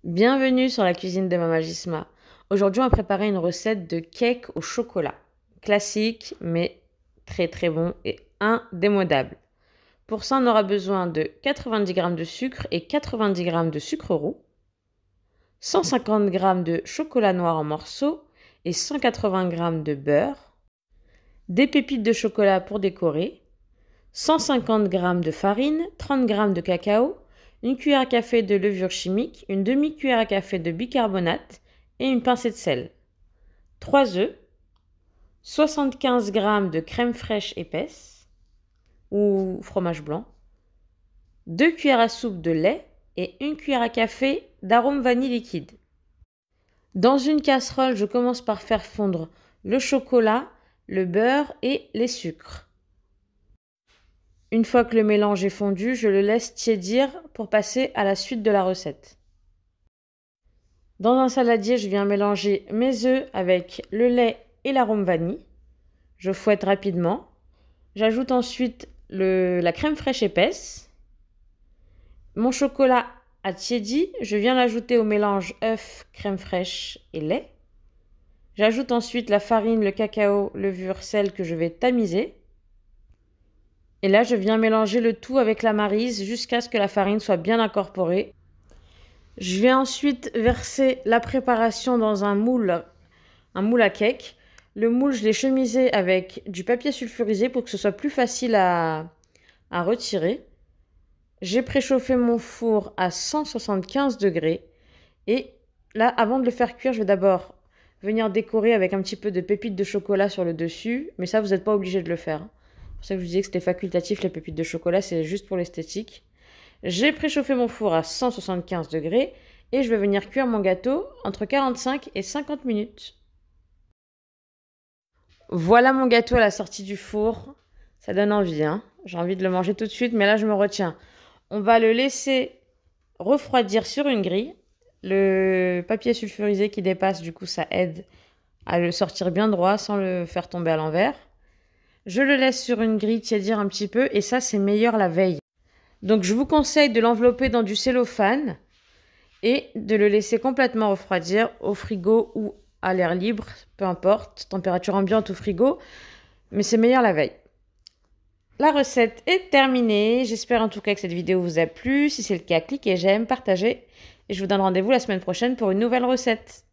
Bienvenue sur la cuisine de Mama Gisma. Aujourd'hui, on va préparer une recette de cake au chocolat. Classique, mais très très bon et indémodable. Pour ça, on aura besoin de 90 g de sucre et 90 g de sucre roux, 150 g de chocolat noir en morceaux et 180 g de beurre, des pépites de chocolat pour décorer, 150 g de farine, 30 g de cacao, une cuillère à café de levure chimique, une demi-cuillère à café de bicarbonate et une pincée de sel. 3 œufs, 75 g de crème fraîche épaisse ou fromage blanc, 2 cuillères à soupe de lait et une cuillère à café d'arôme vanille liquide. Dans une casserole, je commence par faire fondre le chocolat, le beurre et les sucres. Une fois que le mélange est fondu, je le laisse tiédir pour passer à la suite de la recette. Dans un saladier, je viens mélanger mes œufs avec le lait et l'arôme vanille. Je fouette rapidement. J'ajoute ensuite la crème fraîche épaisse. Mon chocolat a tiédi, je viens l'ajouter au mélange œuf, crème fraîche et lait. J'ajoute ensuite la farine, le cacao, levure, sel que je vais tamiser. Et là, je viens mélanger le tout avec la maryse jusqu'à ce que la farine soit bien incorporée. Je vais ensuite verser la préparation dans un moule à cake. Le moule, je l'ai chemisé avec du papier sulfurisé pour que ce soit plus facile à retirer. J'ai préchauffé mon four à 175 degrés. Et là, avant de le faire cuire, je vais d'abord venir décorer avec un petit peu de pépites de chocolat sur le dessus. Mais ça, vous n'êtes pas obligé de le faire. C'est pour ça que je vous disais que c'était facultatif, les pépites de chocolat, c'est juste pour l'esthétique. J'ai préchauffé mon four à 175 degrés et je vais venir cuire mon gâteau entre 45 et 50 minutes. Voilà mon gâteau à la sortie du four. Ça donne envie, hein. J'ai envie de le manger tout de suite, mais là je me retiens. On va le laisser refroidir sur une grille. Le papier sulfurisé qui dépasse, du coup, ça aide à le sortir bien droit sans le faire tomber à l'envers. Je le laisse sur une grille tiédir un petit peu et ça, c'est meilleur la veille. Donc, je vous conseille de l'envelopper dans du cellophane et de le laisser complètement refroidir au frigo ou à l'air libre, peu importe, température ambiante ou frigo, mais c'est meilleur la veille. La recette est terminée. J'espère en tout cas que cette vidéo vous a plu. Si c'est le cas, cliquez j'aime, partagez et je vous donne rendez-vous la semaine prochaine pour une nouvelle recette.